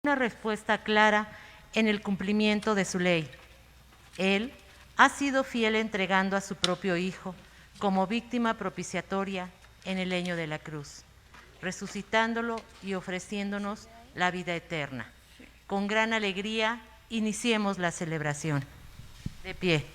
una respuesta clara en el cumplimiento de su ley. Él ha sido fiel entregando a su propio Hijo como víctima propiciatoria en el leño de la cruz, resucitándolo y ofreciéndonos la vida eterna. Con gran alegría iniciemos la celebración. De pie.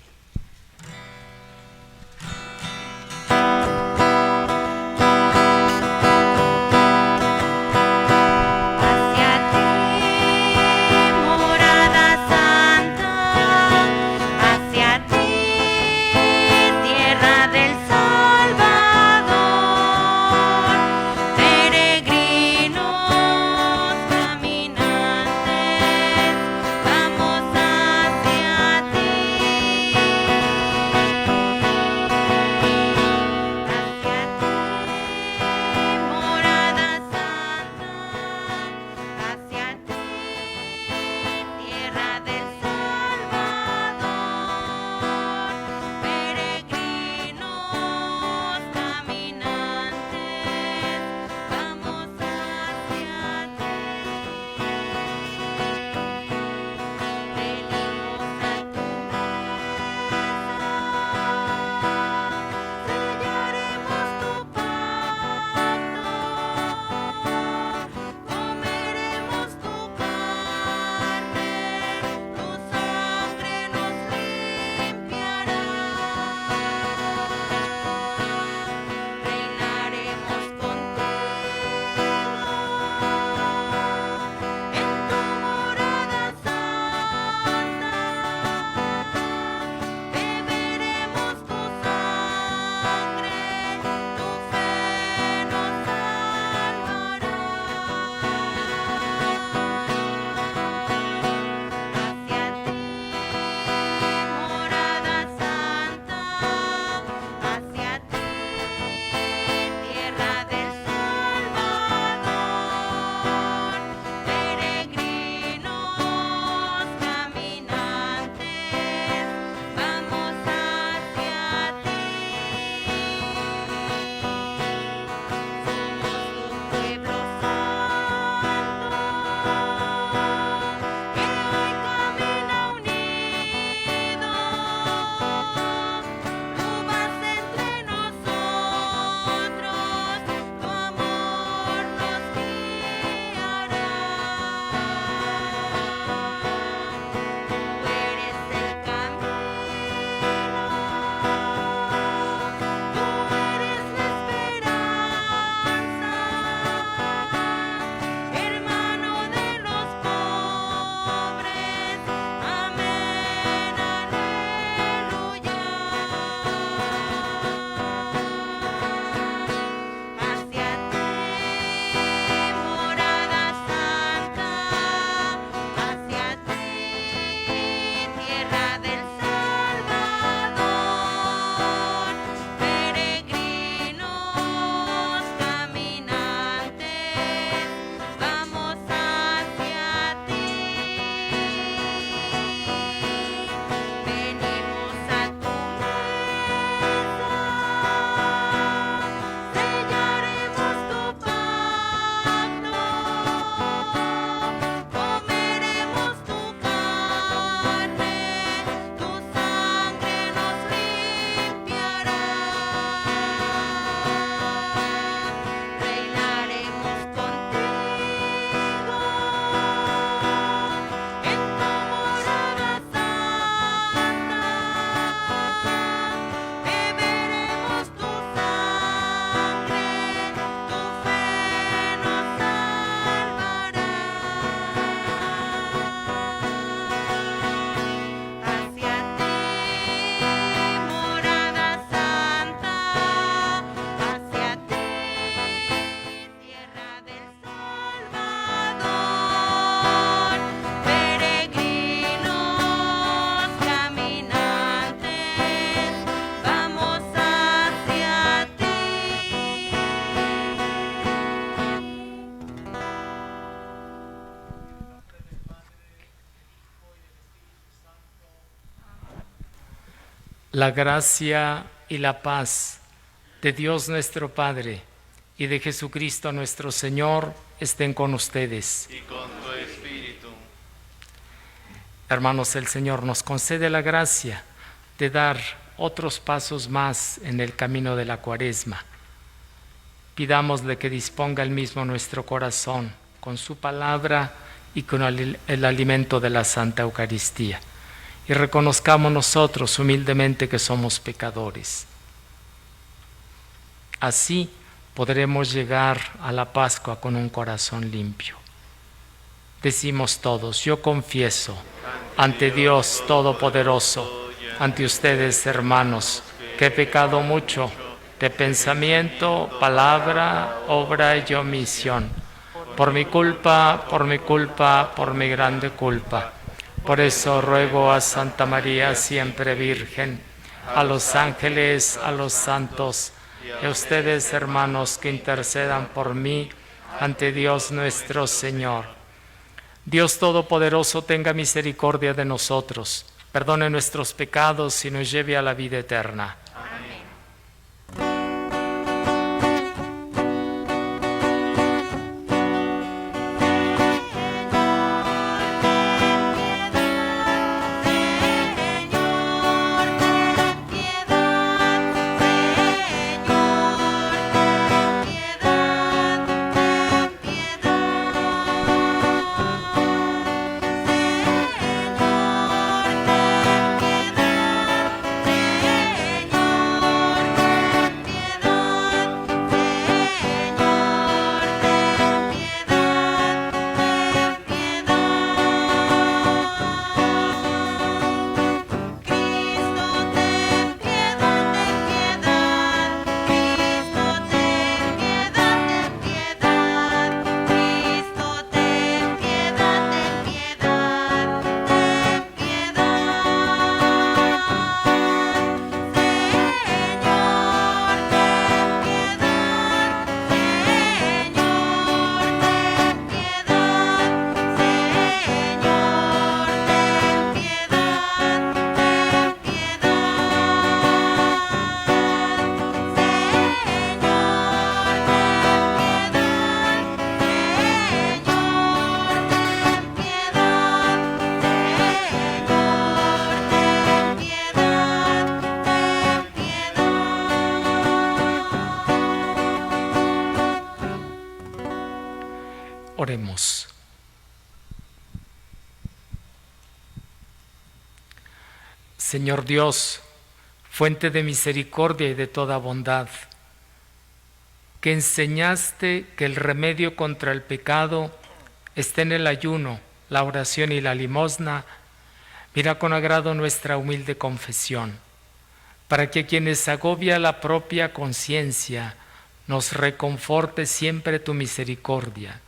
La gracia y la paz de Dios nuestro Padre y de Jesucristo nuestro Señor estén con ustedes. Y con tu espíritu. Hermanos, el Señor nos concede la gracia de dar otros pasos más en el camino de la Cuaresma. Pidámosle que disponga Él mismo nuestro corazón con su palabra y con el alimento de la Santa Eucaristía. Y reconozcamos nosotros humildemente que somos pecadores. Así podremos llegar a la Pascua con un corazón limpio. Decimos todos: yo confieso ante Dios Todopoderoso, ante ustedes, hermanos, que he pecado mucho de pensamiento, palabra, obra y omisión. Por mi culpa, por mi grande culpa. Por eso ruego a Santa María, siempre Virgen, a los ángeles, a los santos, y a ustedes, hermanos, que intercedan por mí ante Dios nuestro Señor. Dios Todopoderoso tenga misericordia de nosotros, perdone nuestros pecados y nos lleve a la vida eterna. Oremos. Señor Dios, fuente de misericordia y de toda bondad, que enseñaste que el remedio contra el pecado está en el ayuno, la oración y la limosna, mira con agrado nuestra humilde confesión, para que a quienes agobia la propia conciencia nos reconforte siempre tu misericordia.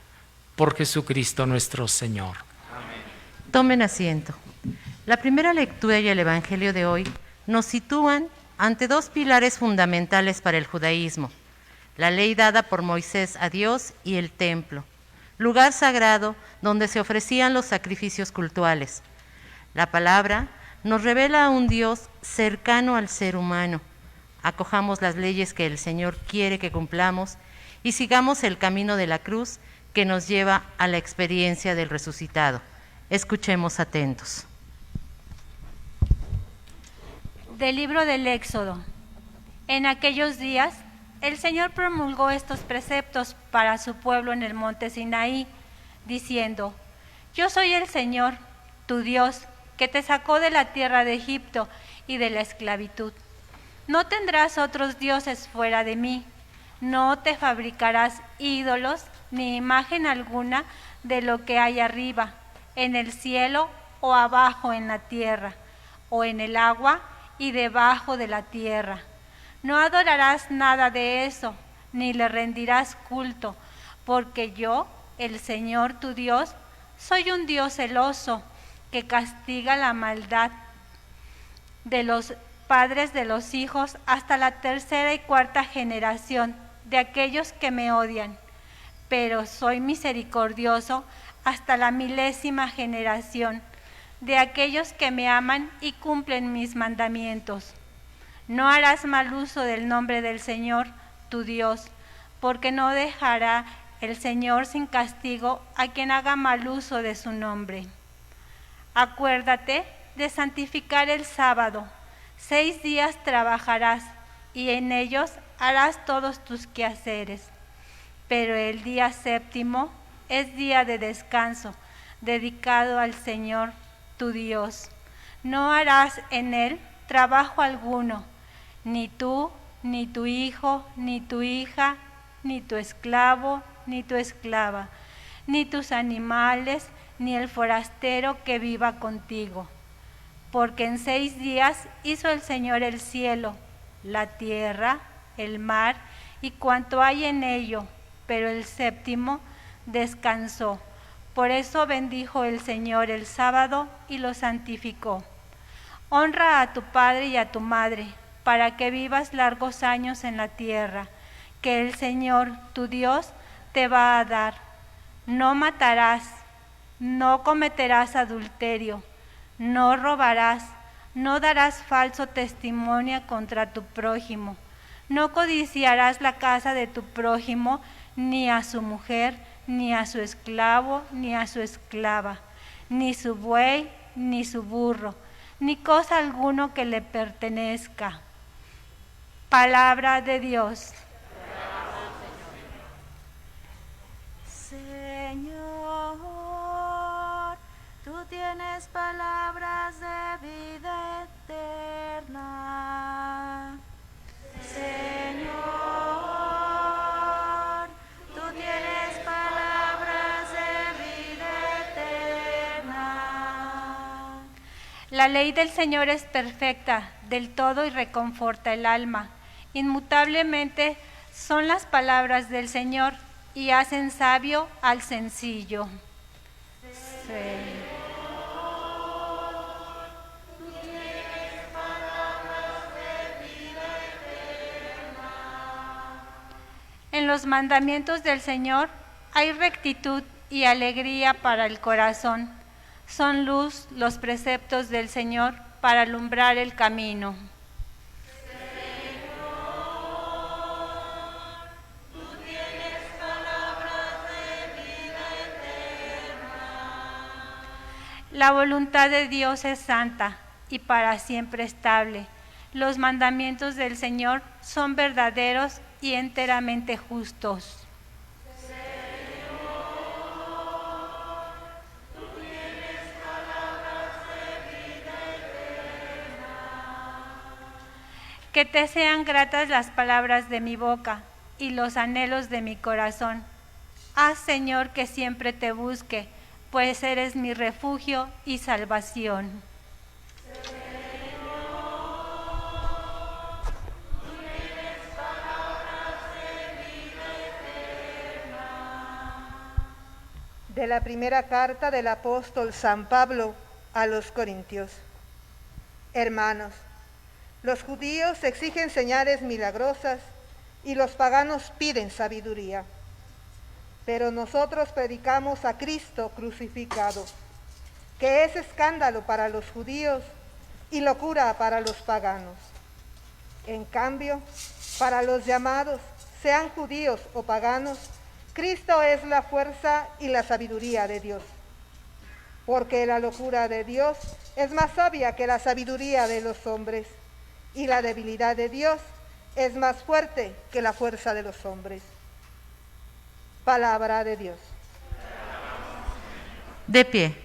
Por Jesucristo nuestro Señor. Amén. Tomen asiento. La primera lectura y el Evangelio de hoy nos sitúan ante dos pilares fundamentales para el judaísmo: la ley dada por Moisés a Dios y el templo, lugar sagrado donde se ofrecían los sacrificios cultuales. La palabra nos revela a un Dios cercano al ser humano. Acojamos las leyes que el Señor quiere que cumplamos y sigamos el camino de la cruz que nos lleva a la experiencia del resucitado. Escuchemos atentos. Del libro del Éxodo. En aquellos días, el Señor promulgó estos preceptos para su pueblo en el monte Sinaí, diciendo: Yo soy el Señor, tu Dios, que te sacó de la tierra de Egipto y de la esclavitud. No tendrás otros dioses fuera de mí. No te fabricarás ídolos ni imagen alguna de lo que hay arriba, en el cielo o abajo en la tierra, o en el agua y debajo de la tierra. No adorarás nada de eso, ni le rendirás culto, porque yo, el Señor tu Dios, soy un Dios celoso, que castiga la maldad de los padres de los hijos hasta la tercera y cuarta generación de aquellos que me odian, pero soy misericordioso hasta la 1000ª generación de aquellos que me aman y cumplen mis mandamientos. No harás mal uso del nombre del Señor, tu Dios, porque no dejará el Señor sin castigo a quien haga mal uso de su nombre. Acuérdate de santificar el sábado. 6 días trabajarás y en ellos harás todos tus quehaceres. Pero el día séptimo es día de descanso, dedicado al Señor tu Dios. No harás en él trabajo alguno, ni tú, ni tu hijo, ni tu hija, ni tu esclavo, ni tu esclava, ni tus animales, ni el forastero que viva contigo. Porque en 6 días hizo el Señor el cielo, la tierra, el mar y cuanto hay en ello, pero el séptimo descansó. Por eso bendijo el Señor el sábado y lo santificó. Honra a tu padre y a tu madre, para que vivas largos años en la tierra, que el Señor, tu Dios, te va a dar. No matarás, no cometerás adulterio, no robarás, no darás falso testimonio contra tu prójimo, no codiciarás la casa de tu prójimo, ni a su mujer, ni a su esclavo, ni a su esclava, ni su buey, ni su burro, ni cosa alguno que le pertenezca. Palabra de Dios. Señor, tú tienes palabras de vida eterna. Señor, tú tienes palabras de vida eterna. La ley del Señor es perfecta, del todo y reconforta el alma. Inmutablemente son las palabras del Señor y hacen sabio al sencillo. Sí. En los mandamientos del Señor hay rectitud y alegría para el corazón. Son luz los preceptos del Señor para alumbrar el camino. La voluntad de Dios es santa y para siempre estable. Los mandamientos del Señor son verdaderos y enteramente justos. Que te sean gratas las palabras de mi boca y los anhelos de mi corazón. Haz, Señor, que siempre te busque, pues eres mi refugio y salvación. De la primera carta del apóstol San Pablo a los Corintios. Hermanos, los judíos exigen señales milagrosas y los paganos piden sabiduría. Pero nosotros predicamos a Cristo crucificado, que es escándalo para los judíos y locura para los paganos. En cambio, para los llamados, sean judíos o paganos, Cristo es la fuerza y la sabiduría de Dios. Porque la locura de Dios es más sabia que la sabiduría de los hombres, y la debilidad de Dios es más fuerte que la fuerza de los hombres. Palabra de Dios. De pie.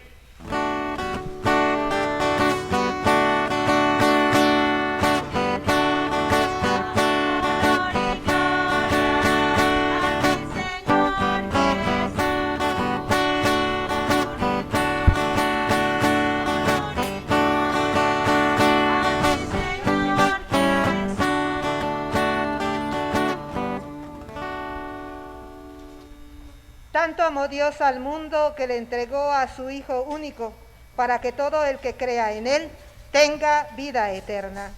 Tanto amó Dios al mundo que le entregó a su Hijo único, para que todo el que crea en Él tenga vida eterna.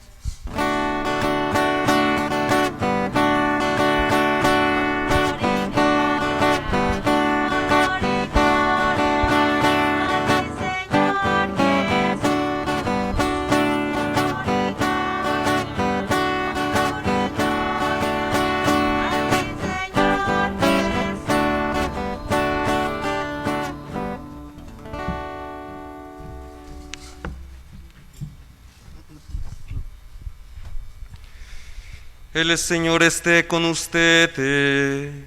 El Señor esté con ustedes.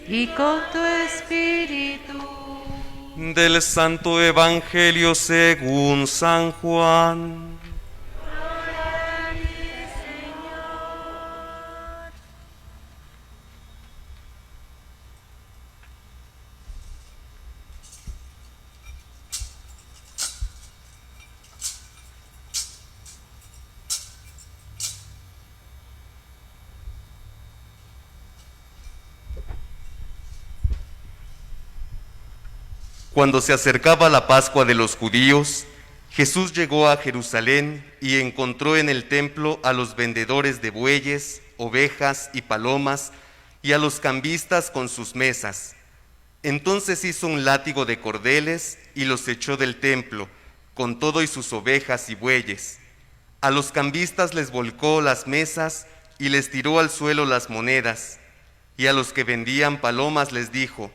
Y con tu espíritu. Del Santo Evangelio según San Juan. Cuando se acercaba la Pascua de los judíos, Jesús llegó a Jerusalén y encontró en el templo a los vendedores de bueyes, ovejas y palomas, y a los cambistas con sus mesas. Entonces hizo un látigo de cordeles y los echó del templo, con todo y sus ovejas y bueyes. A los cambistas les volcó las mesas y les tiró al suelo las monedas. Y a los que vendían palomas les dijo: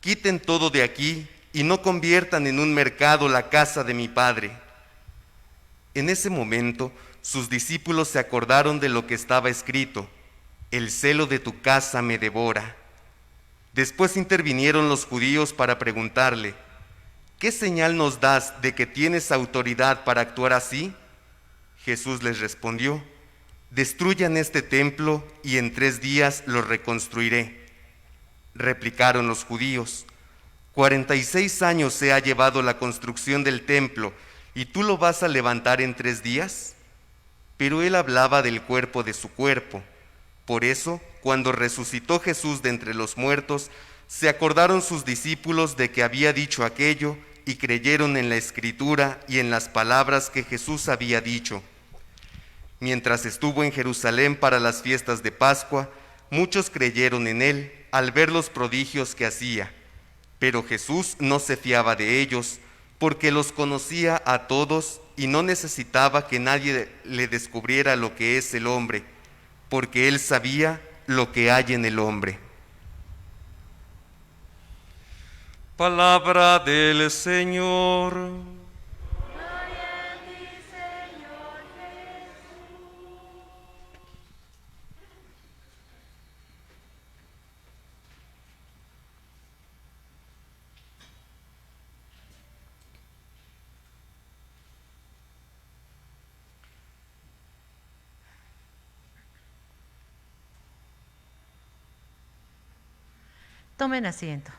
quiten todo de aquí y no conviertan en un mercado la casa de mi Padre. En ese momento, sus discípulos se acordaron de lo que estaba escrito: el celo de tu casa me devora. Después intervinieron los judíos para preguntarle: ¿qué señal nos das de que tienes autoridad para actuar así? Jesús les respondió: destruyan este templo y en 3 días lo reconstruiré. Replicaron los judíos: 46 años se ha llevado la construcción del templo, ¿y tú lo vas a levantar en 3 días? Pero él hablaba del cuerpo de su cuerpo. Por eso, cuando resucitó Jesús de entre los muertos, se acordaron sus discípulos de que había dicho aquello y creyeron en la Escritura y en las palabras que Jesús había dicho. Mientras estuvo en Jerusalén para las fiestas de Pascua, muchos creyeron en él al ver los prodigios que hacía. Pero Jesús no se fiaba de ellos, porque los conocía a todos y no necesitaba que nadie le descubriera lo que es el hombre, porque él sabía lo que hay en el hombre. Palabra del Señor. Tomen asiento.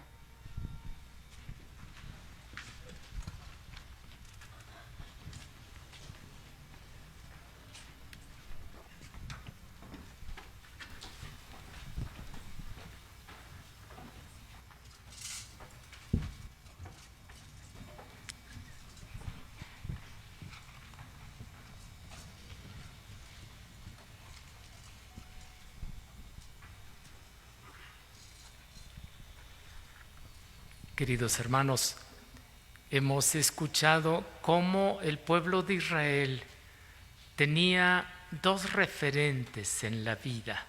Queridos hermanos, hemos escuchado cómo el pueblo de Israel tenía 2 referentes en la vida: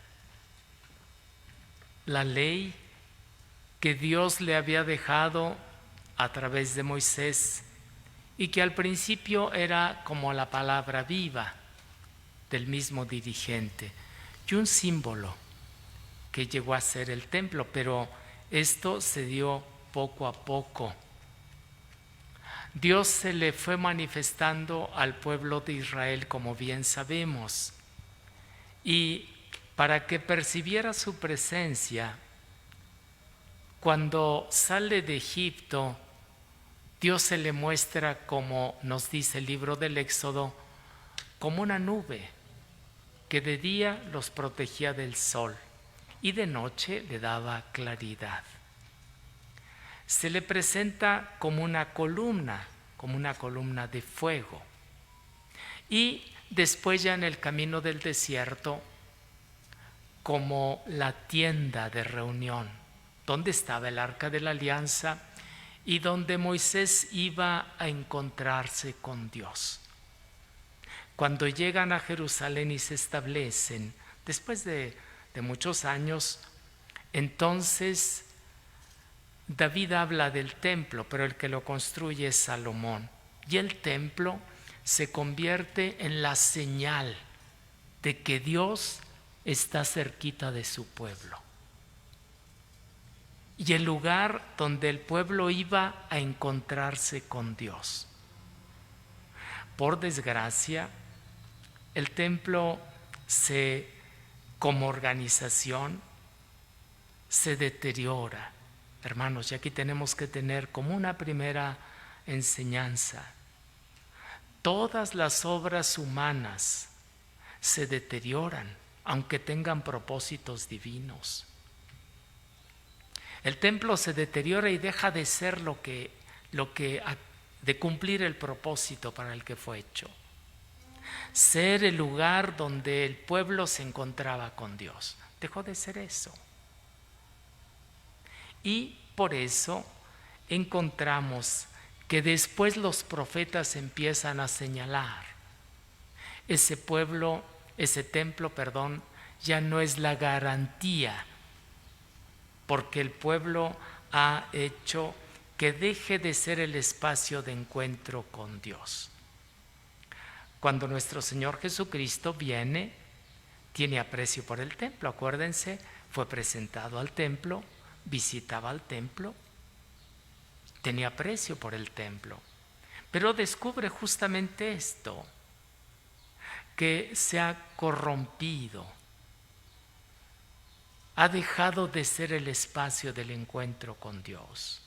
la ley que Dios le había dejado a través de Moisés y que al principio era como la palabra viva del mismo dirigente, y un símbolo que llegó a ser el templo, pero esto se dio poco a poco. Dios se le fue manifestando al pueblo de Israel, como bien sabemos, y para que percibiera su presencia, cuando sale de Egipto, Dios se le muestra, como nos dice el libro del Éxodo, como una nube que de día los protegía del sol y de noche le daba claridad. Se le presenta como una columna de fuego. Y después, ya en el camino del desierto, como la tienda de reunión, donde estaba el arca de la alianza y donde Moisés iba a encontrarse con Dios. Cuando llegan a Jerusalén y se establecen, después de muchos años, entonces David habla del templo, pero el que lo construye es Salomón. Y el templo se convierte en la señal de que Dios está cerquita de su pueblo. Y el lugar donde el pueblo iba a encontrarse con Dios. Por desgracia, el templo como organización se deteriora. Hermanos, y aquí tenemos que tener como una primera enseñanza. Todas las obras humanas se deterioran, aunque tengan propósitos divinos. El templo se deteriora y deja de ser de cumplir el propósito para el que fue hecho. Ser el lugar donde el pueblo se encontraba con Dios. Dejó de ser eso. Y por eso encontramos que después los profetas empiezan a señalar. Ese templo, ya no es la garantía, porque el pueblo ha hecho que deje de ser el espacio de encuentro con Dios. Cuando nuestro Señor Jesucristo viene, tiene aprecio por el templo. Acuérdense, fue presentado al templo, visitaba al templo, tenía aprecio por el templo, pero descubre justamente esto, que se ha corrompido, ha dejado de ser el espacio del encuentro con Dios.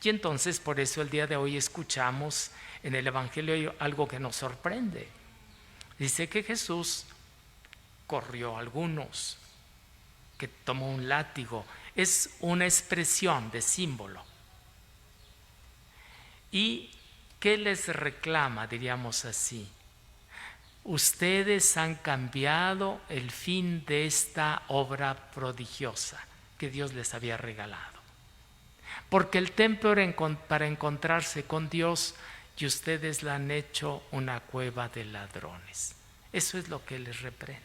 Y entonces por eso el día de hoy escuchamos en el Evangelio algo que nos sorprende. Dice que Jesús corrió a algunos, que tomó un látigo. Es una expresión de símbolo. ¿Y qué les reclama, diríamos así? Ustedes han cambiado el fin de esta obra prodigiosa que Dios les había regalado. Porque el templo era para encontrarse con Dios y ustedes la han hecho una cueva de ladrones. Eso es lo que les reprende.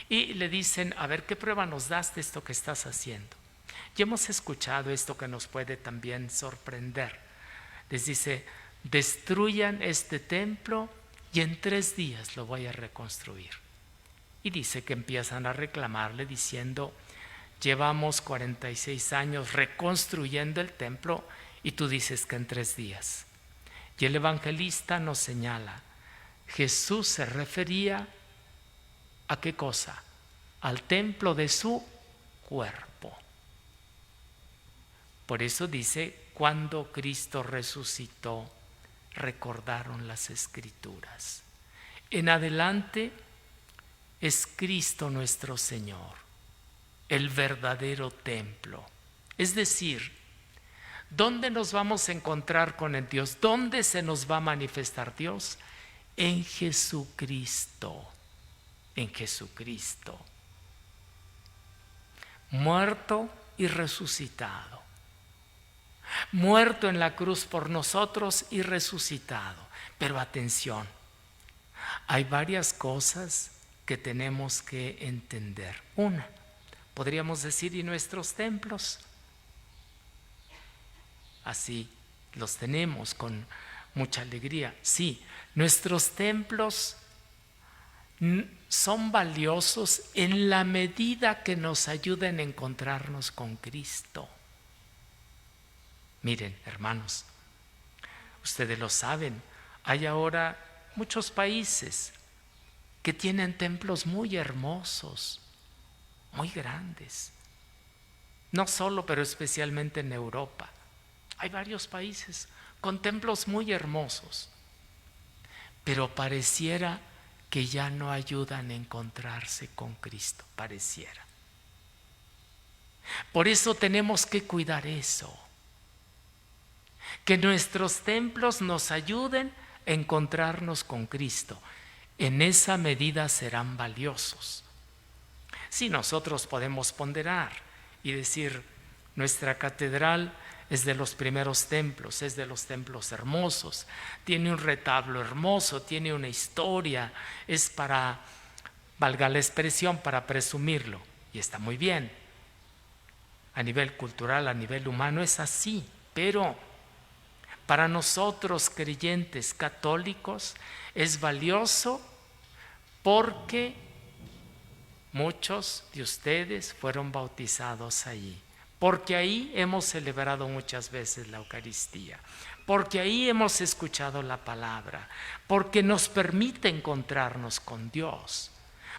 Y le dicen, a ver, ¿qué prueba nos das de esto que estás haciendo? Y hemos escuchado esto que nos puede también sorprender. Les dice, destruyan este templo y en 3 días lo voy a reconstruir. Y dice que empiezan a reclamarle diciendo, llevamos 46 años reconstruyendo el templo y tú dices que en 3 días. Y el evangelista nos señala, Jesús se refería ¿a qué cosa? Al templo de su cuerpo. Por eso dice, cuando Cristo resucitó, recordaron las Escrituras. En adelante es Cristo nuestro Señor, el verdadero templo. Es decir, ¿dónde nos vamos a encontrar con el Dios? ¿Dónde se nos va a manifestar Dios? En Jesucristo. En Jesucristo. Muerto y resucitado. Muerto en la cruz por nosotros y resucitado. Pero atención, hay varias cosas que tenemos que entender. Una, podríamos decir, ¿y nuestros templos? Así los tenemos con mucha alegría. Sí, nuestros templos son valiosos en la medida que nos ayuden a encontrarnos con Cristo. Miren, hermanos, ustedes lo saben, hay ahora muchos países que tienen templos muy hermosos, muy grandes. No solo, pero especialmente en Europa. Hay varios países con templos muy hermosos, pero pareciera que ya no ayudan a encontrarse con Cristo, pareciera. Por eso tenemos que cuidar eso. Que nuestros templos nos ayuden a encontrarnos con Cristo. En esa medida serán valiosos. Si nosotros podemos ponderar y decir, nuestra catedral es de los primeros templos, es de los templos hermosos, tiene un retablo hermoso, tiene una historia, es para, valga la expresión, para presumirlo, y está muy bien. A nivel cultural, a nivel humano es así, pero para nosotros creyentes católicos es valioso porque muchos de ustedes fueron bautizados allí, porque ahí hemos celebrado muchas veces la Eucaristía, porque ahí hemos escuchado la palabra, porque nos permite encontrarnos con Dios,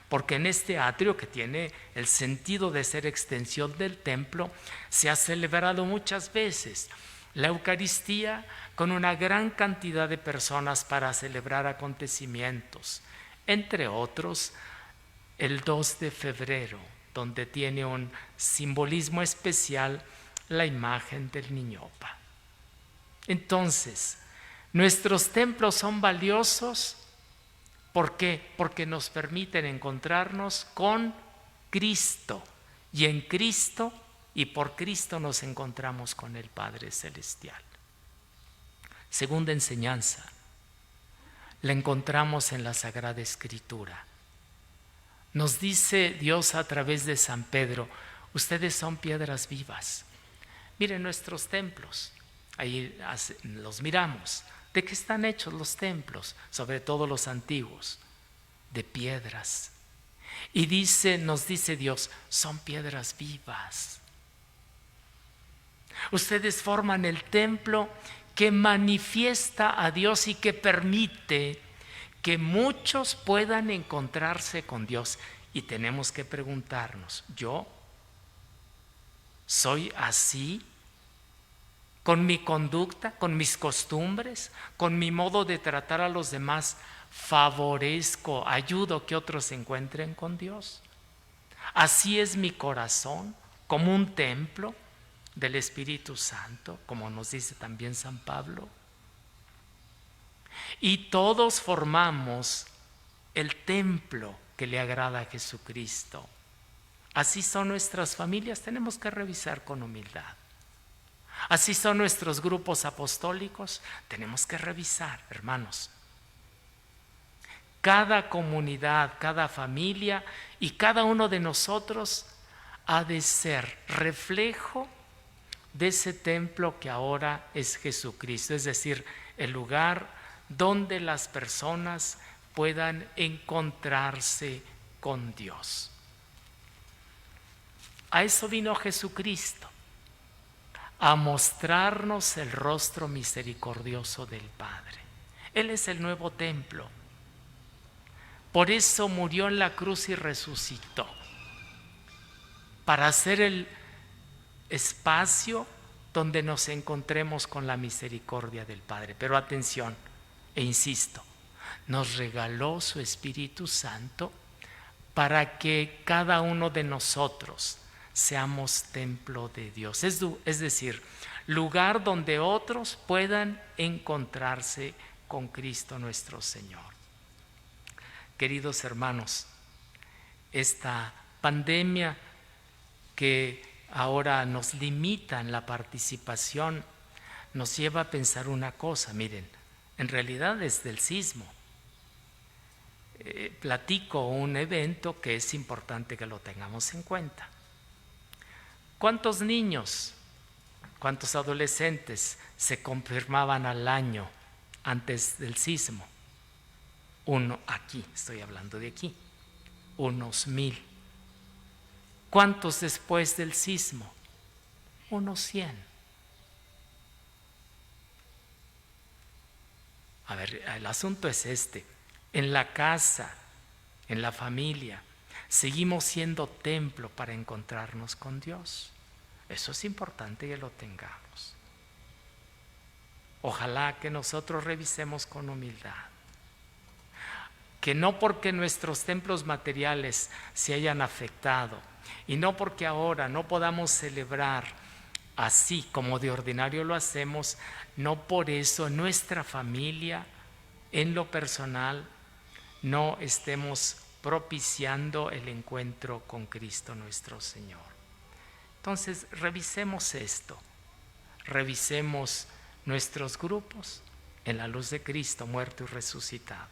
porque en este atrio, que tiene el sentido de ser extensión del templo, se ha celebrado muchas veces la Eucaristía con una gran cantidad de personas para celebrar acontecimientos, entre otros el 2 de febrero, donde tiene un simbolismo especial la imagen del Niñopa. Entonces, nuestros templos son valiosos. ¿Por qué? Porque nos permiten encontrarnos con Cristo, y en Cristo y por Cristo nos encontramos con el Padre Celestial. Segunda enseñanza, la encontramos en la Sagrada Escritura. Nos dice Dios a través de San Pedro: ustedes son piedras vivas. Miren nuestros templos, ahí los miramos. ¿De qué están hechos los templos? Sobre todo los antiguos, de piedras. Y nos dice Dios, son piedras vivas. Ustedes forman el templo que manifiesta a Dios y que permite que muchos puedan encontrarse con Dios. Y tenemos que preguntarnos, ¿yo soy así? ¿Con mi conducta, con mis costumbres, con mi modo de tratar a los demás, favorezco, ayudo que otros se encuentren con Dios? Así es mi corazón, como un templo del Espíritu Santo, como nos dice también San Pablo. Y todos formamos el templo que le agrada a Jesucristo. Así son nuestras familias, tenemos que revisar con humildad. Así son nuestros grupos apostólicos, tenemos que revisar, hermanos. Cada comunidad, cada familia y cada uno de nosotros ha de ser reflejo de ese templo que ahora es Jesucristo, es decir, el lugar donde las personas puedan encontrarse con Dios. A eso vino Jesucristo, a mostrarnos el rostro misericordioso del Padre. Él es el nuevo templo. Por eso murió en la cruz y resucitó, para hacer el espacio donde nos encontremos con la misericordia del Padre. Pero atención, e insisto, nos regaló su Espíritu Santo para que cada uno de nosotros seamos templo de Dios, es decir, lugar donde otros puedan encontrarse con Cristo nuestro Señor. Queridos hermanos, esta pandemia que ahora nos limita en la participación nos lleva a pensar una cosa. Miren, en realidad desde el sismo platico un evento que es importante que lo tengamos en cuenta. ¿Cuántos niños, cuántos adolescentes se confirmaban al año antes del sismo? Uno, aquí, estoy hablando de aquí, unos 1000. ¿Cuántos después del sismo? Unos 100. A ver, el asunto es este. En la casa, en la familia, seguimos siendo templo para encontrarnos con Dios. Eso es importante que lo tengamos. Ojalá que nosotros revisemos con humildad. Que no porque nuestros templos materiales se hayan afectado y no porque ahora no podamos celebrar así como de ordinario lo hacemos, no por eso en nuestra familia, en lo personal, no estemos propiciando el encuentro con Cristo nuestro Señor. Entonces, revisemos esto, revisemos nuestros grupos en la luz de Cristo muerto y resucitado.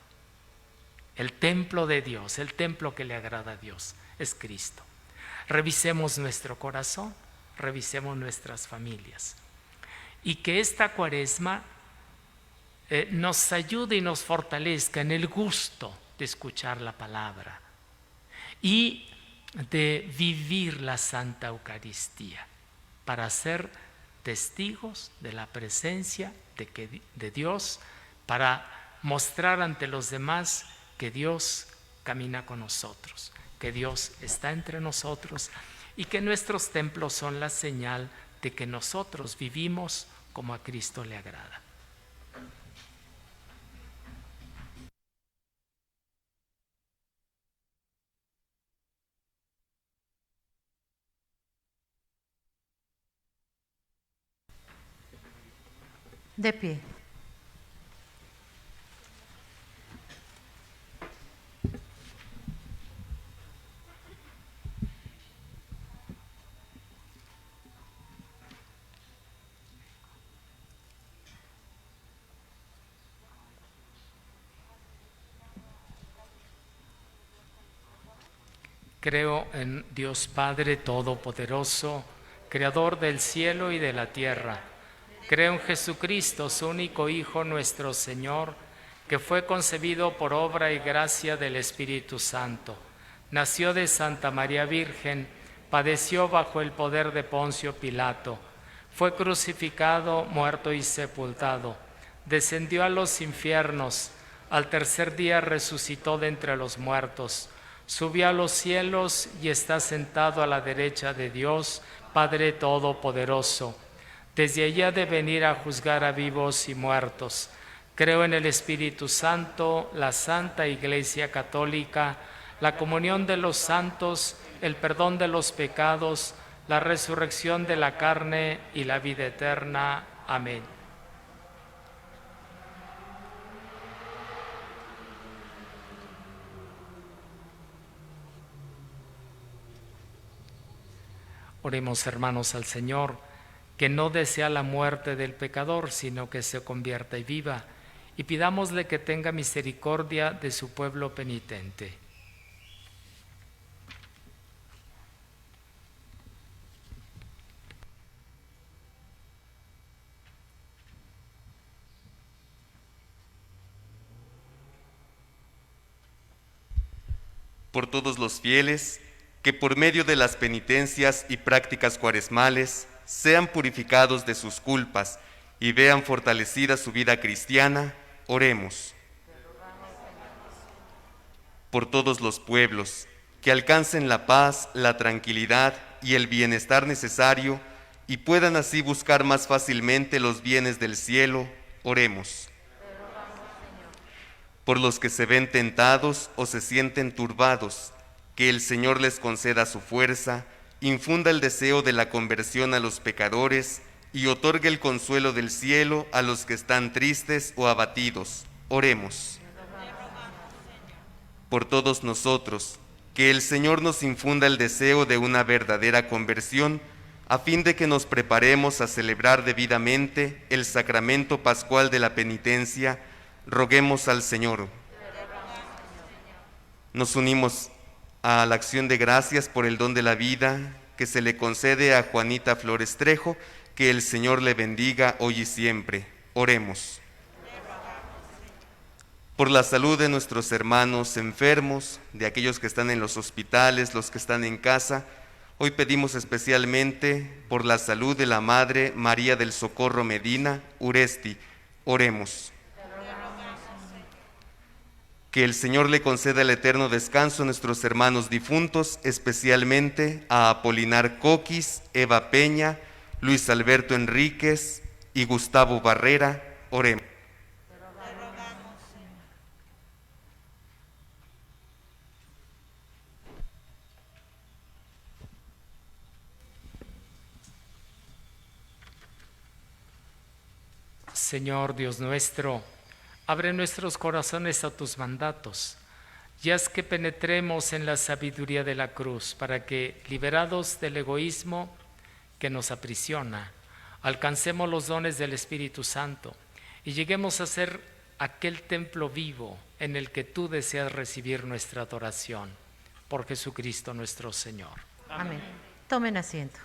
El templo de Dios, el templo que le agrada a Dios, es Cristo. Revisemos nuestro corazón, revisemos nuestras familias. Y que esta Cuaresma nos ayude y nos fortalezca en el gusto de escuchar la palabra. Y de vivir la Santa Eucaristía para ser testigos de la presencia de Dios, para mostrar ante los demás que Dios camina con nosotros, que Dios está entre nosotros y que nuestros templos son la señal de que nosotros vivimos como a Cristo le agrada. De pie. Creo en Dios Padre Todopoderoso, Creador del cielo y de la tierra. Creo en Jesucristo, su único Hijo, nuestro Señor, que fue concebido por obra y gracia del Espíritu Santo. Nació de Santa María Virgen, padeció bajo el poder de Poncio Pilato, fue crucificado, muerto y sepultado, descendió a los infiernos, al tercer día resucitó de entre los muertos, subió a los cielos y está sentado a la derecha de Dios, Padre Todopoderoso. Desde allí ha de venir a juzgar a vivos y muertos. Creo en el Espíritu Santo, la Santa Iglesia Católica, la comunión de los santos, el perdón de los pecados, la resurrección de la carne y la vida eterna. Amén. Oremos, hermanos, al Señor, que no desea la muerte del pecador, sino que se convierta y viva, y pidámosle que tenga misericordia de su pueblo penitente. Por todos los fieles, que por medio de las penitencias y prácticas cuaresmales sean purificados de sus culpas y vean fortalecida su vida cristiana, oremos. Por todos los pueblos, que alcancen la paz, la tranquilidad y el bienestar necesario y puedan así buscar más fácilmente los bienes del cielo, oremos. Por los que se ven tentados o se sienten turbados, que el Señor les conceda su fuerza, infunda el deseo de la conversión a los pecadores y otorgue el consuelo del cielo a los que están tristes o abatidos. Oremos. Por todos nosotros, que el Señor nos infunda el deseo de una verdadera conversión, a fin de que nos preparemos a celebrar debidamente el sacramento pascual de la penitencia. Roguemos al Señor. Nos unimos a la acción de gracias por el don de la vida que se le concede a Juanita Flores Trejo, que el Señor le bendiga hoy y siempre. Oremos. Por la salud de nuestros hermanos enfermos, de aquellos que están en los hospitales, los que están en casa, hoy pedimos especialmente por la salud de la Madre María del Socorro Medina Uresti. Oremos. Que el Señor le conceda el eterno descanso a nuestros hermanos difuntos, especialmente a Apolinar Coquis, Eva Peña, Luis Alberto Enríquez y Gustavo Barrera. Oremos. Señor Dios nuestro, abre nuestros corazones a tus mandatos y haz que penetremos en la sabiduría de la cruz para que, liberados del egoísmo que nos aprisiona, alcancemos los dones del Espíritu Santo y lleguemos a ser aquel templo vivo en el que tú deseas recibir nuestra adoración. Por Jesucristo nuestro Señor. Amén. Tomen asiento.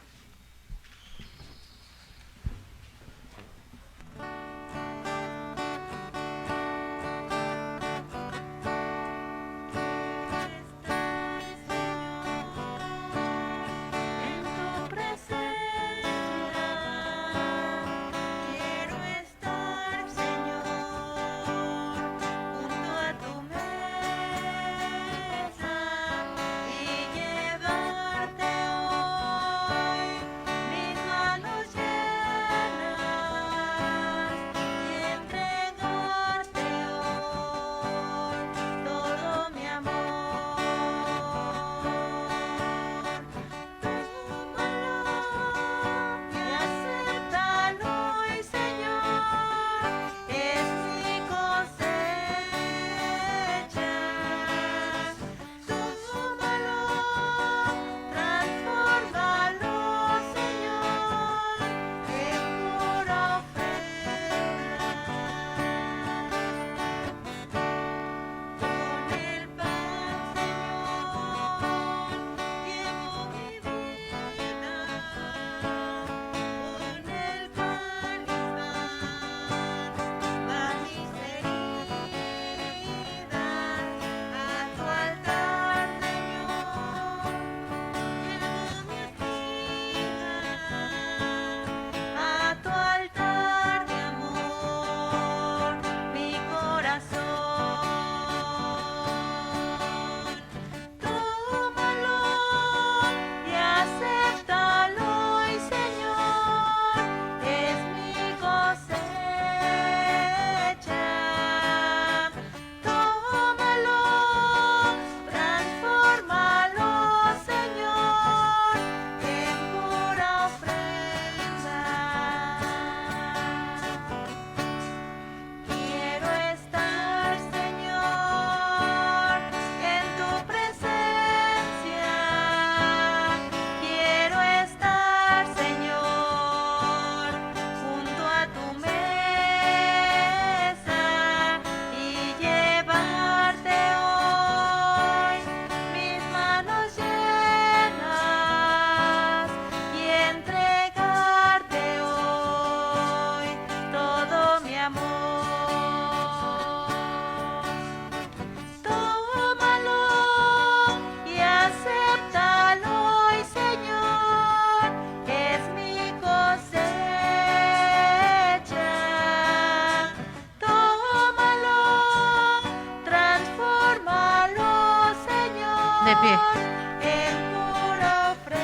pie. En pura ofrenda.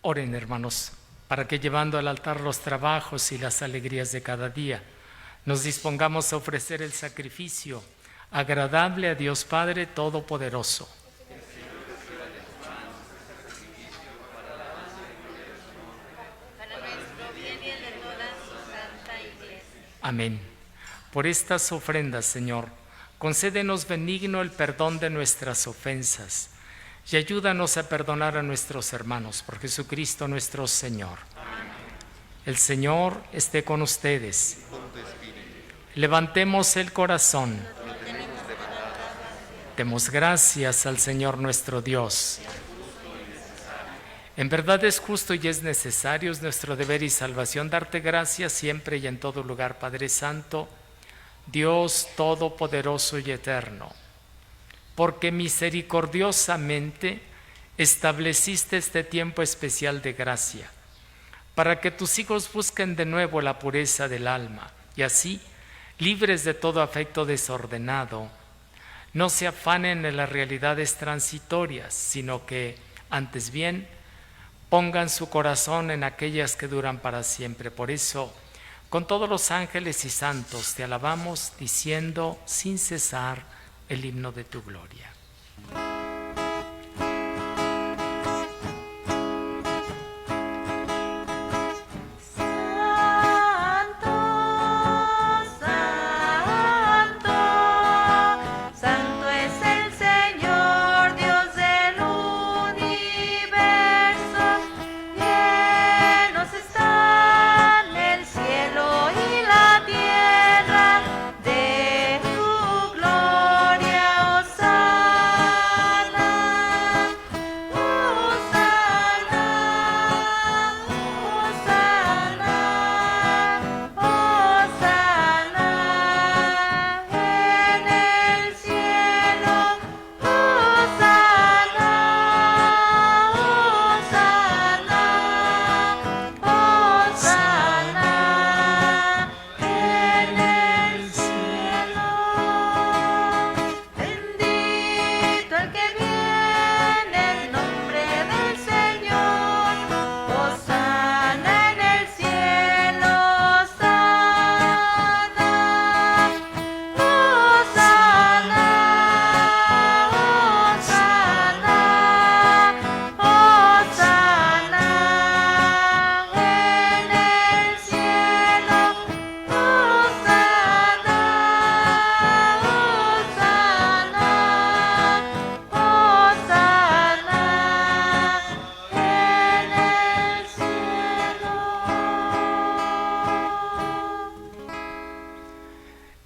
Oren, hermanos, para que llevando al altar los trabajos y las alegrías de cada día, nos dispongamos a ofrecer el sacrificio agradable a Dios Padre Todopoderoso. Amén. Por estas ofrendas, Señor, concédenos benigno el perdón de nuestras ofensas y ayúdanos a perdonar a nuestros hermanos por Jesucristo nuestro Señor. El Señor esté con ustedes. Levantemos el corazón. Demos gracias al Señor nuestro Dios. En verdad es justo y es necesario, es nuestro deber y salvación darte gracias siempre y en todo lugar, Padre Santo, Dios Todopoderoso y Eterno, porque misericordiosamente estableciste este tiempo especial de gracia, para que tus hijos busquen de nuevo la pureza del alma y así, libres de todo afecto desordenado, no se afanen en las realidades transitorias, sino que, antes bien, pongan su corazón en aquellas que duran para siempre. Por eso, con todos los ángeles y santos te alabamos diciendo sin cesar el himno de tu gloria.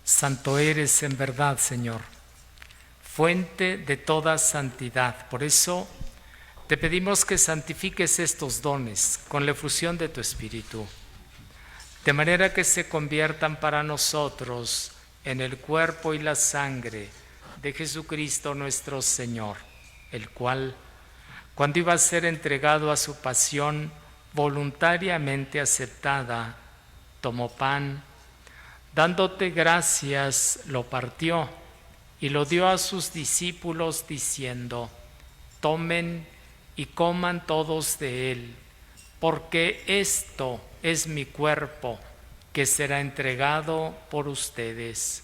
Santo eres en verdad, Señor, fuente de toda santidad. Por eso te pedimos que santifiques estos dones con la efusión de tu Espíritu, de manera que se conviertan para nosotros en el cuerpo y la sangre de Jesucristo nuestro Señor, el cual, cuando iba a ser entregado a su pasión voluntariamente aceptada, tomó pan, dándote gracias, lo partió y lo dio a sus discípulos diciendo: tomen y coman todos de él, porque esto es mi cuerpo que será entregado por ustedes.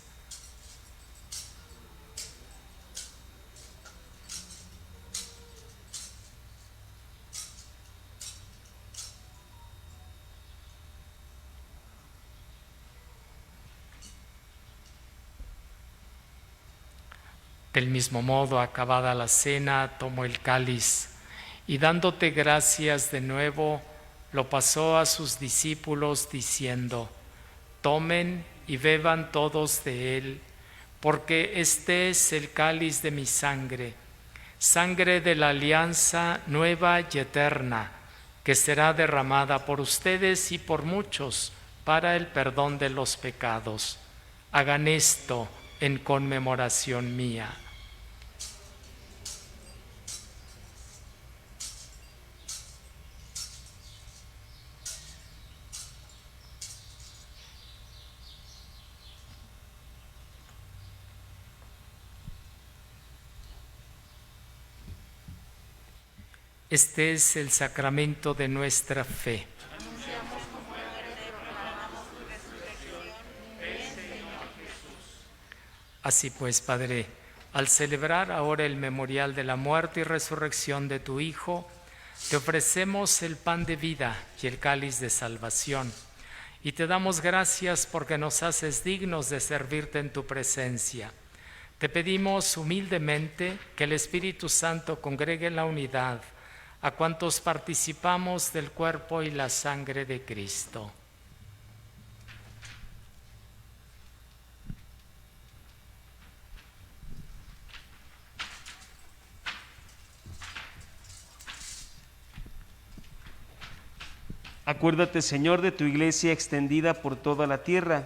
Del mismo modo, acabada la cena, tomó el cáliz y dándote gracias de nuevo, lo pasó a sus discípulos diciendo: tomen y beban todos de él, porque este es el cáliz de mi sangre, sangre de la alianza nueva y eterna, que será derramada por ustedes y por muchos para el perdón de los pecados. Hagan esto en conmemoración mía. Este es el sacramento de nuestra fe. Así pues, Padre, al celebrar ahora el memorial de la muerte y resurrección de tu Hijo, te ofrecemos el pan de vida y el cáliz de salvación, y te damos gracias porque nos haces dignos de servirte en tu presencia. Te pedimos humildemente que el Espíritu Santo congregue en la unidad a cuantos participamos del cuerpo y la sangre de Cristo. Acuérdate, Señor, de tu iglesia extendida por toda la tierra,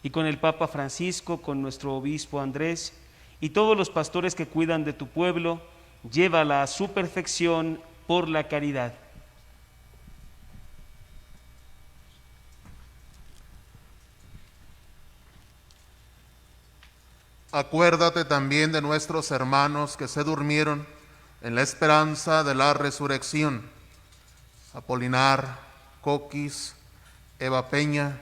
y con el Papa Francisco, con nuestro obispo Andrés, y todos los pastores que cuidan de tu pueblo, llévala a su perfección por la caridad. Acuérdate también de nuestros hermanos que se durmieron en la esperanza de la resurrección: Apolinar, Coquis, Eva Peña,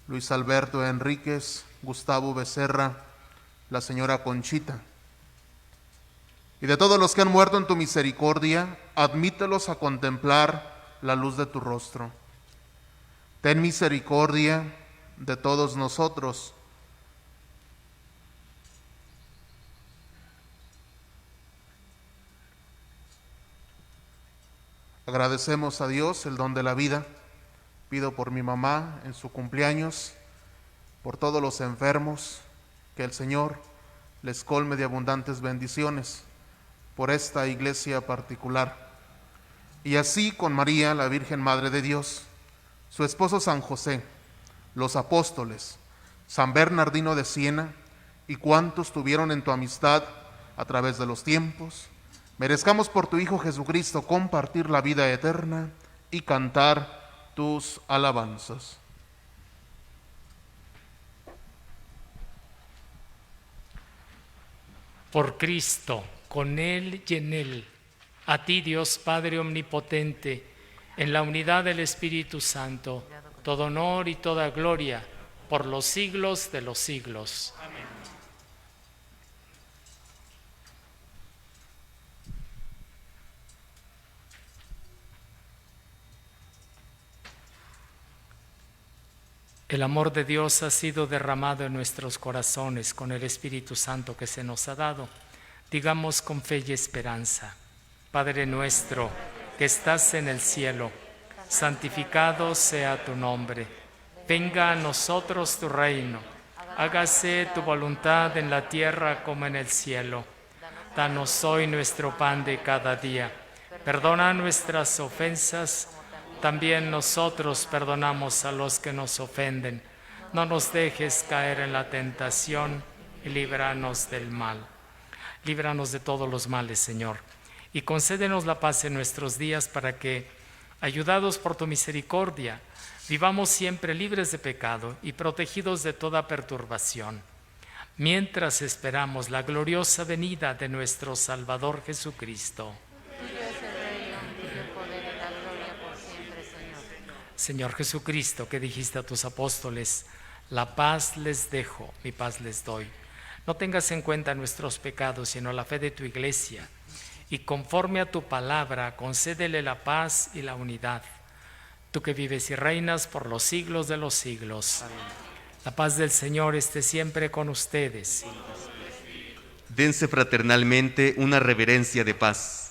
Luis Alberto Enríquez, Gustavo Becerra, la señora Conchita. Y de todos los que han muerto en tu misericordia, admítelos a contemplar la luz de tu rostro. Ten misericordia de todos nosotros. Agradecemos a Dios el don de la vida. Pido por mi mamá en su cumpleaños, por todos los enfermos, que el Señor les colme de abundantes bendiciones, por esta iglesia particular. Y así con María, la Virgen Madre de Dios, su esposo San José, los apóstoles, San Bernardino de Siena y cuantos tuvieron en tu amistad a través de los tiempos, merezcamos por tu Hijo Jesucristo compartir la vida eterna y cantar tus alabanzas. Por Cristo, con Él y en Él, a ti Dios Padre Omnipotente, en la unidad del Espíritu Santo, todo honor y toda gloria, por los siglos de los siglos. Amén. El amor de Dios ha sido derramado en nuestros corazones con el Espíritu Santo que se nos ha dado. Digamos con fe y esperanza: Padre nuestro que estás en el cielo, santificado sea tu nombre. Venga a nosotros tu reino. Hágase tu voluntad en la tierra como en el cielo. Danos hoy nuestro pan de cada día. Perdona nuestras ofensas, también nosotros perdonamos a los que nos ofenden. No nos dejes caer en la tentación y líbranos del mal. Líbranos de todos los males, Señor, y concédenos la paz en nuestros días para que, ayudados por tu misericordia, vivamos siempre libres de pecado y protegidos de toda perturbación, mientras esperamos la gloriosa venida de nuestro Salvador Jesucristo. Señor Jesucristo, que dijiste a tus apóstoles: la paz les dejo, mi paz les doy. No tengas en cuenta nuestros pecados, sino la fe de tu iglesia, y conforme a tu palabra, concédele la paz y la unidad. Tú que vives y reinas por los siglos de los siglos. Amén. La paz del Señor esté siempre con ustedes. Dense fraternalmente una reverencia de paz.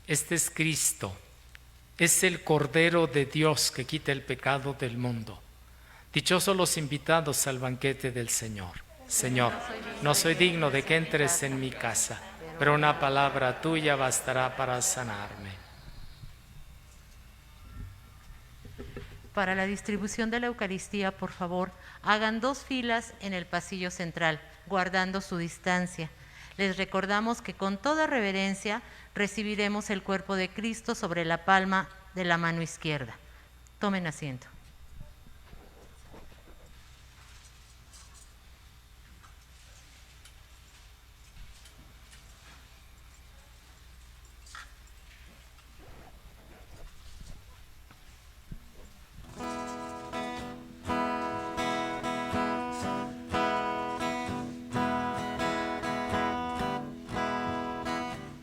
Este es Cristo, es el Cordero de Dios que quita el pecado del mundo. Dichosos los invitados al banquete del Señor. Señor, no soy digno de que entres en mi casa, pero una palabra tuya bastará para sanarme. Para la distribución de la Eucaristía, por favor, hagan 2 filas en el pasillo central, guardando su distancia. Les recordamos que con toda reverencia recibiremos el cuerpo de Cristo sobre la palma de la mano izquierda. Tomen asiento.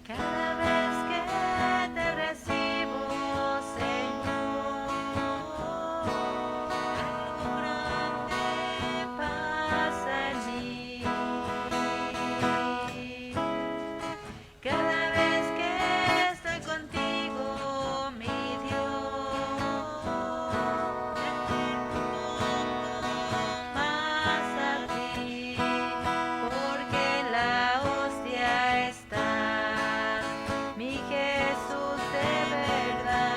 Cada vez que te recibo, Señor, algo grande pasa en mí. Cada vez que estoy contigo, mi Dios, te acerco más a ti, porque la hostia está, mi Jesús de verdad.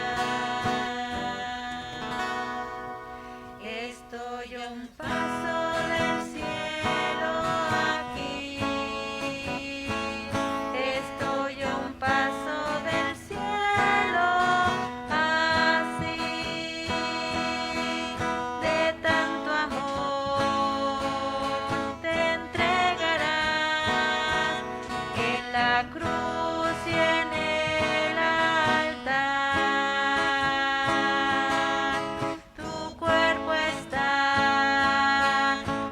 Estoy a un paso del cielo aquí, estoy a un paso del cielo así, de tanto amor te entregarás en la cruz y en el altar. Tu cuerpo está,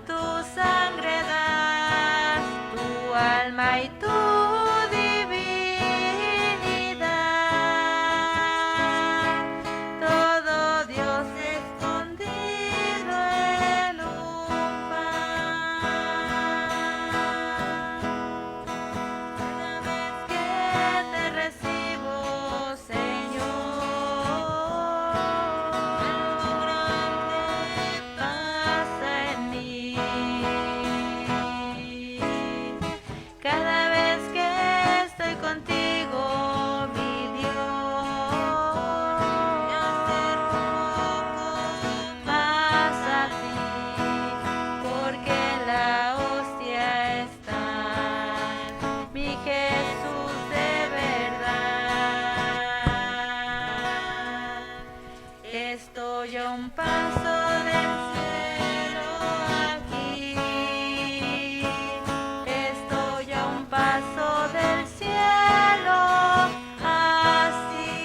tu sangre das, tu alma y tu divinidad. Todo Dios escondido en un pan. Cada vez que te recibo, Señor, algo grande pasa en mí. Cada vez que estoy contigo, mi Dios, me acerco más a ti, porque en la hostia está mi Jesús de verdad. Estoy a un paso del cielo aquí, estoy a un paso del cielo así.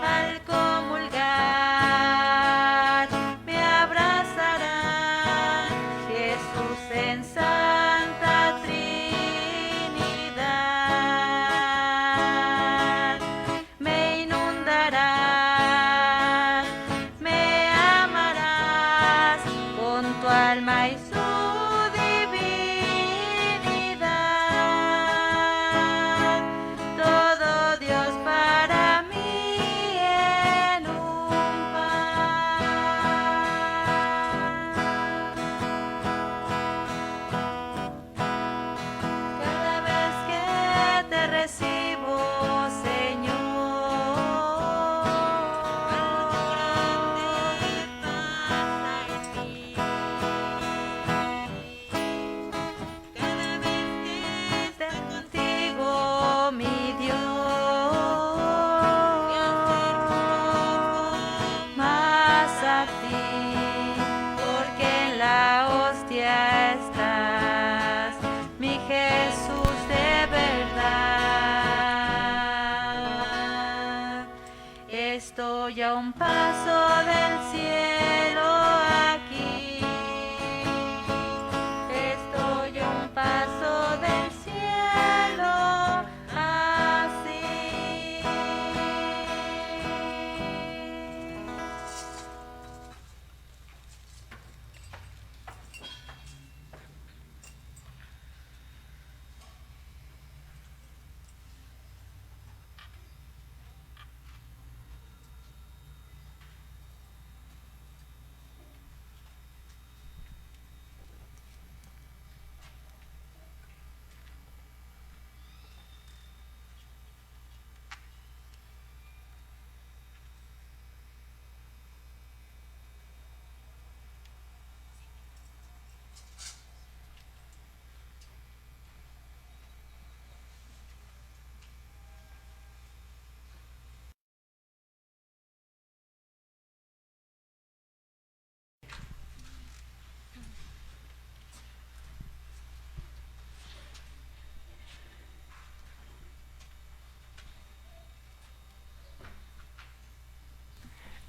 Al comulgar me abrazará Jesús en Santa Trinidad. Me inundarás, me amarás con tu alma y su divinidad. Todo Dios para mí en un pan. Cada vez que te recibo, Señor, algo grande pasa en mí. Cada vez que estés contigo, mi Dios, me acerco más a ti, porque en la hostia estás, mi Jesús de verdad. Estoy a un paso del cielo aquí, estoy a un paso del cielo así.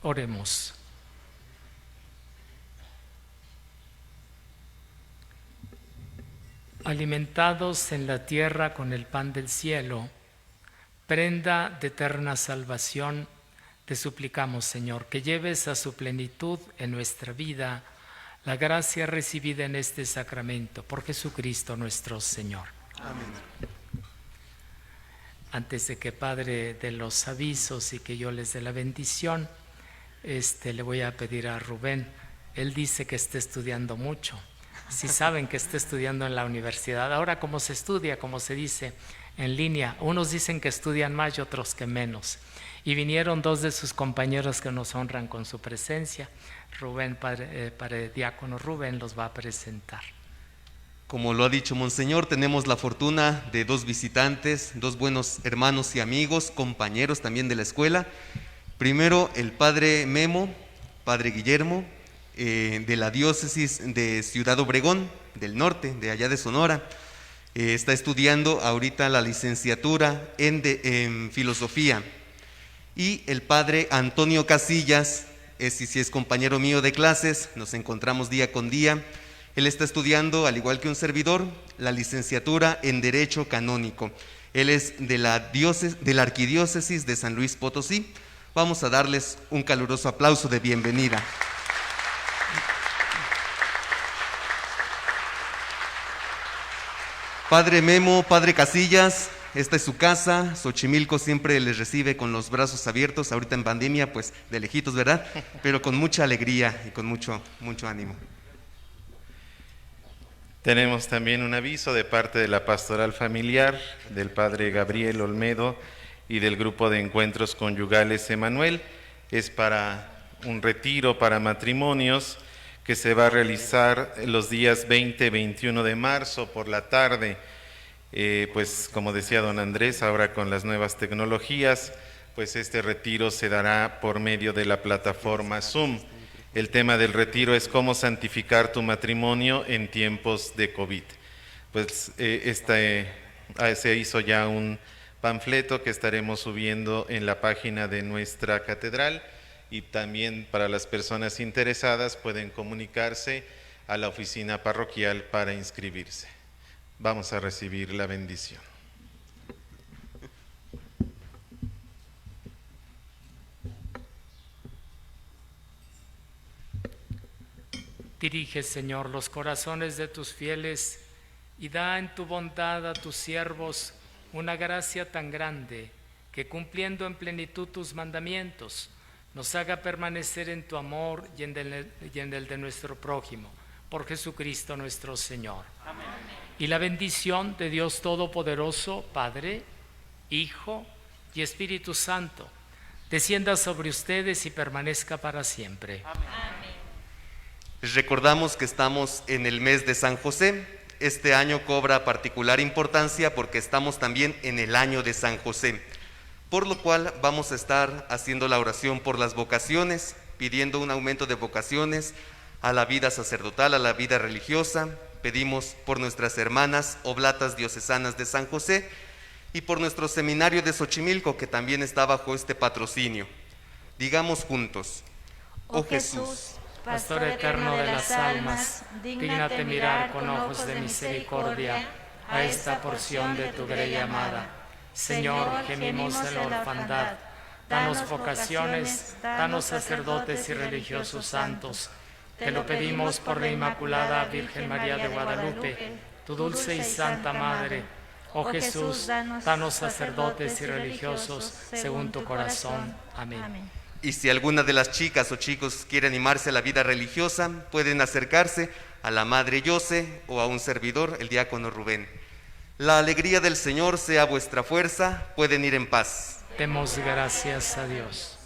Oremos. Alimentados en la tierra con el pan del cielo, prenda de eterna salvación, te suplicamos, Señor, que lleves a su plenitud en nuestra vida la gracia recibida en este sacramento por Jesucristo nuestro Señor. Amén. Antes de que Padre dé los avisos y que yo les dé la bendición, le voy a pedir a Rubén, él dice que está estudiando mucho. Si saben que está estudiando en la universidad, ahora como se estudia, como se dice, en línea, unos dicen que estudian más y otros que menos. Y vinieron dos de sus compañeros que nos honran con su presencia. Rubén, padre diácono Rubén, los va a presentar. Como lo ha dicho Monseñor, tenemos la fortuna de dos visitantes, dos buenos hermanos y amigos, compañeros también de la escuela. Primero, el padre Memo, padre Guillermo, de la diócesis de Ciudad Obregón, del norte, de allá de Sonora. Está estudiando ahorita la licenciatura en filosofía. Y el padre Antonio Casillas, sí es compañero mío de clases, nos encontramos día con día. Él está estudiando, al igual que un servidor, la licenciatura en Derecho Canónico. Él es de la Arquidiócesis de San Luis Potosí. Vamos a darles un caluroso aplauso de bienvenida. Padre Memo, padre Casillas, esta es su casa. Xochimilco siempre les recibe con los brazos abiertos, ahorita en pandemia, pues de lejitos, ¿verdad? Pero con mucha alegría y con mucho ánimo. Tenemos también un aviso de parte de la Pastoral Familiar, del padre Gabriel Olmedo y del Grupo de Encuentros Conyugales Emanuel. Es para un retiro para matrimonios que se va a realizar los días 20 y 21 de marzo por la tarde. Pues como decía don Andrés, ahora con las nuevas tecnologías, pues este retiro se dará por medio de la plataforma Zoom. El tema del retiro es cómo santificar tu matrimonio en tiempos de COVID. Pues se hizo ya un panfleto que estaremos subiendo en la página de nuestra catedral, y también para las personas interesadas pueden comunicarse a la oficina parroquial para inscribirse. Vamos a recibir la bendición. Dirige, Señor, los corazones de tus fieles y da en tu bondad a tus siervos una gracia tan grande que, cumpliendo en plenitud tus mandamientos, nos haga permanecer en tu amor y en el de nuestro prójimo, por Jesucristo nuestro Señor. Amén. Y la bendición de Dios Todopoderoso, Padre, Hijo y Espíritu Santo, descienda sobre ustedes y permanezca para siempre. Amén. Les recordamos que estamos en el mes de San José. Este año cobra particular importancia porque estamos también en el año de San José, por lo cual vamos a estar haciendo la oración por las vocaciones, pidiendo un aumento de vocaciones a la vida sacerdotal, a la vida religiosa. Pedimos por nuestras hermanas oblatas diocesanas de San José y por nuestro seminario de Xochimilco, que también está bajo este patrocinio. Digamos juntos: Oh Jesús, Pastor eterno de las almas, dígnate mirar con ojos de misericordia a esta porción de tu grey amada. Señor, gemimos en la orfandad, danos vocaciones, danos sacerdotes y religiosos santos. Te lo pedimos por la Inmaculada Virgen María de Guadalupe, tu dulce y santa Madre. Oh Jesús, danos sacerdotes y religiosos según tu corazón. Amén. Y si alguna de las chicas o chicos quiere animarse a la vida religiosa, pueden acercarse a la Madre Yose o a un servidor, el diácono Rubén. La alegría del Señor sea vuestra fuerza. Pueden ir en paz. Demos gracias a Dios.